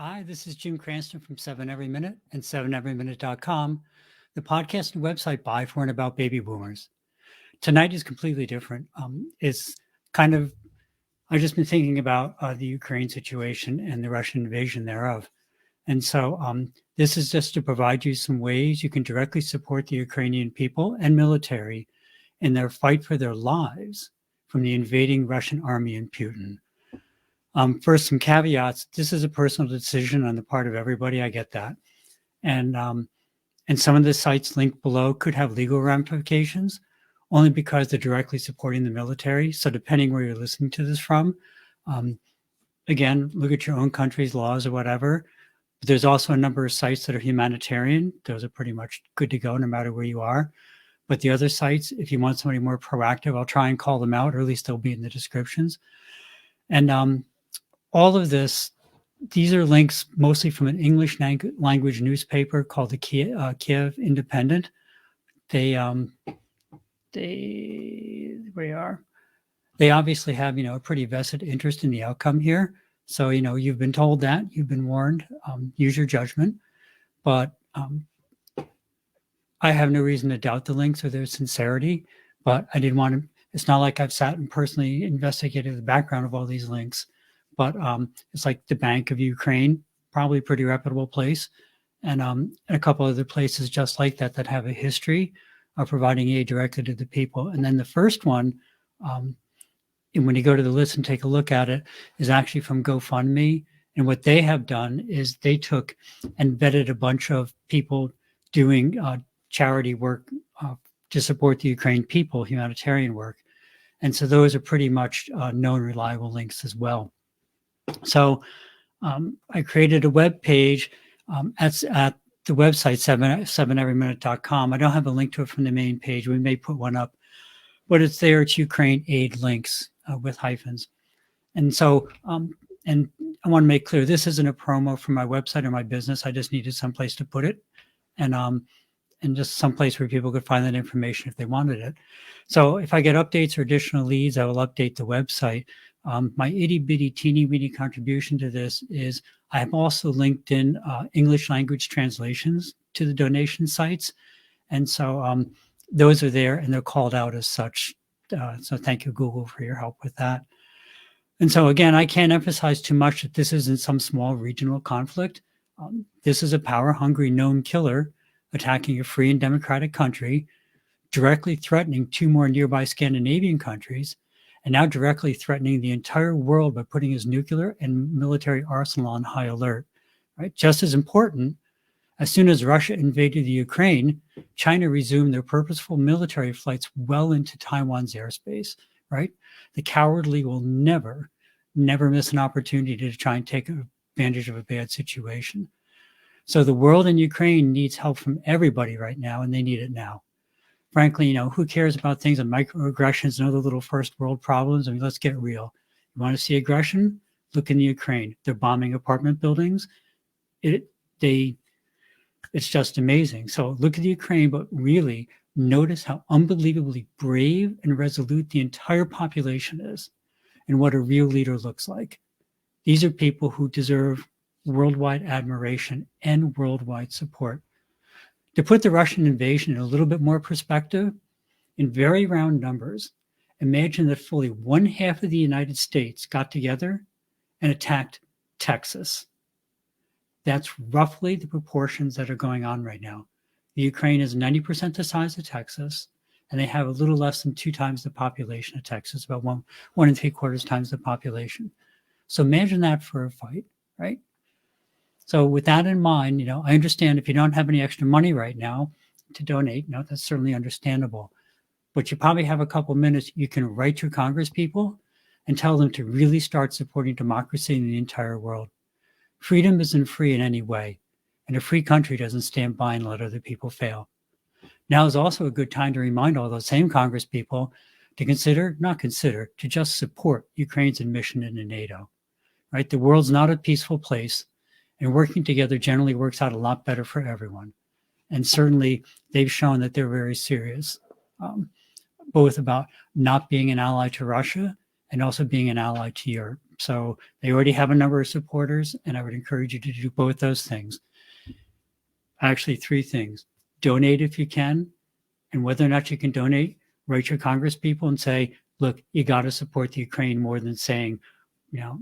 Hi, this is Jim Cranston from 7 Every Minute and 7everyminute.com, the podcast and website by, for, and about baby boomers. Tonight is completely different. It's kind of, I've just been thinking about the Ukraine situation and the Russian invasion thereof. And so this is just to provide you some ways you can directly support the Ukrainian people and military in their fight for their lives from the invading Russian army and Putin. First, some caveats. This is a personal decision on the part of everybody. I get that. And some of the sites linked below could have legal ramifications only because they're directly supporting the military. So depending where you're listening to this from, again, look at your own country's laws or whatever. But there's also a number of sites that are humanitarian. Those are pretty much good to go no matter where you are. But the other sites, if you want somebody more proactive, I'll try and call them out, or at least they'll be in the descriptions. And all of this, these are links mostly from an English language newspaper called the Kiev Independent. They obviously have, a pretty vested interest in the outcome here. So, you've been told that, you've been warned, use your judgment. But I have no reason to doubt the links or their sincerity, but I didn't want to, it's not like I've sat and personally investigated the background of all these links. But it's like the Bank of Ukraine, probably a pretty reputable place, and a couple other places just like that have a history of providing aid directly to the people. And then the first one, and when you go to the list and take a look at it, is actually from GoFundMe. And what they have done is they took and vetted a bunch of people doing charity work to support the Ukraine people, humanitarian work. And so those are pretty much known, reliable links as well. So I created a web page at the website 7everyminute.com. I don't have a link to it from the main page. We may put one up, but it's there. It's Ukraine aid links with hyphens. And so, and I want to make clear, this isn't a promo for my website or my business. I just needed someplace to put it, and just someplace where people could find that information if they wanted it. So if I get updates or additional leads, I will update the website. My itty bitty teeny weeny contribution to this is I have also linked in English language translations to the donation sites. And so those are there and they're called out as such. So thank you, Google, for your help with that. And so again, I can't emphasize too much that this isn't some small regional conflict. This is a power-hungry known killer attacking a free and democratic country, directly threatening two more nearby Scandinavian countries, and now directly threatening the entire world by putting his nuclear and military arsenal on high alert. Right? Just as important, as soon as Russia invaded the Ukraine, China resumed their purposeful military flights well into Taiwan's airspace. Right? The cowardly will never miss an opportunity to try and take advantage of a bad situation. So the world in Ukraine needs help from everybody right now, and they need it now. Frankly, who cares about things like microaggressions and other little first world problems? I mean, let's get real. You want to see aggression? Look in the Ukraine. They're bombing apartment buildings. It's just amazing. So look at the Ukraine, but really notice how unbelievably brave and resolute the entire population is and what a real leader looks like. These are people who deserve worldwide admiration and worldwide support. To put the Russian invasion in a little bit more perspective, in very round numbers, imagine that fully one half of the United States got together and attacked Texas. That's roughly the proportions that are going on right now. The Ukraine is 90% the size of Texas, and they have a little less than 2 times the population of Texas, about one and 3/4 times the population. So imagine that for a fight, right? So with that in mind, I understand if you don't have any extra money right now to donate, that's certainly understandable. But you probably have a couple minutes, you can write to Congress people and tell them to really start supporting democracy in the entire world. Freedom isn't free in any way, and a free country doesn't stand by and let other people fail. Now is also a good time to remind all those same Congress people to to just support Ukraine's admission into NATO. Right? The world's not a peaceful place. And working together generally works out a lot better for everyone. And certainly they've shown that they're very serious, both about not being an ally to Russia and also being an ally to So they already have a number of supporters, and I would encourage you to do both those things. Actually, three things. Donate if you can, and whether or not you can donate, write your Congress people and say, look, you got to support the Ukraine more than saying,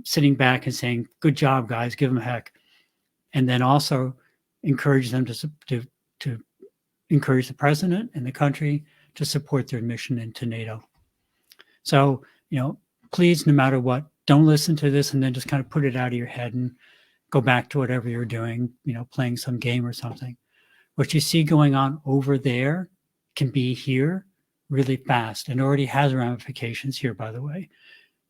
sitting back and saying, good job, guys, give them a heck. And then also encourage them to encourage the president and the country to support their admission into NATO. So, please, no matter what, don't listen to this and then just kind of put it out of your head and go back to whatever you're doing, playing some game or something. What you see going on over there can be here really fast, and already has ramifications here, by the way.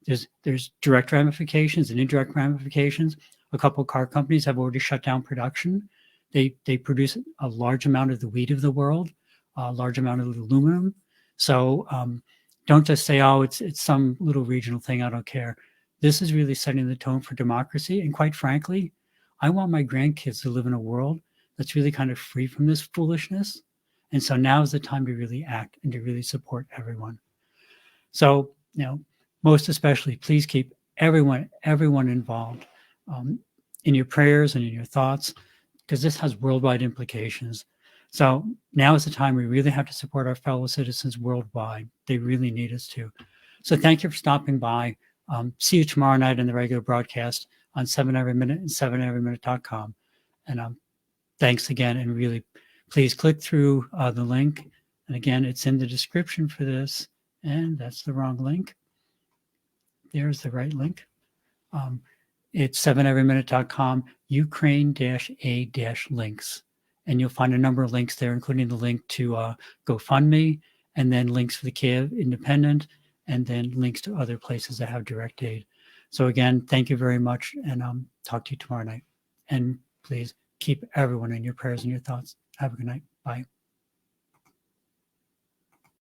There's direct ramifications and indirect ramifications. A couple of car companies have already shut down production. They produce a large amount of the wheat of the world, a large amount of the aluminum. So don't just say, oh, it's some little regional thing, I don't care. This is really setting the tone for democracy. And quite frankly, I want my grandkids to live in a world that's really kind of free from this foolishness. And so now is the time to really act and to really support everyone. So, most especially, please keep everyone involved in your prayers and in your thoughts, because this has worldwide implications. So now is the time we really have to support our fellow citizens worldwide. They really need us to. So thank you for stopping by. See you tomorrow night in the regular broadcast on 7 Every Minute and 7everyminute.com. And thanks again, and really, please click through the link. And again, it's in the description for this, and that's the wrong link. There's the right link. It's 7everyminute.com, Ukraine-A-links. And you'll find a number of links there, including the link to GoFundMe, and then links for the Kiev Independent, and then links to other places that have direct aid. So again, thank you very much, and talk to you tomorrow night. And please keep everyone in your prayers and your thoughts. Have a good night. Bye.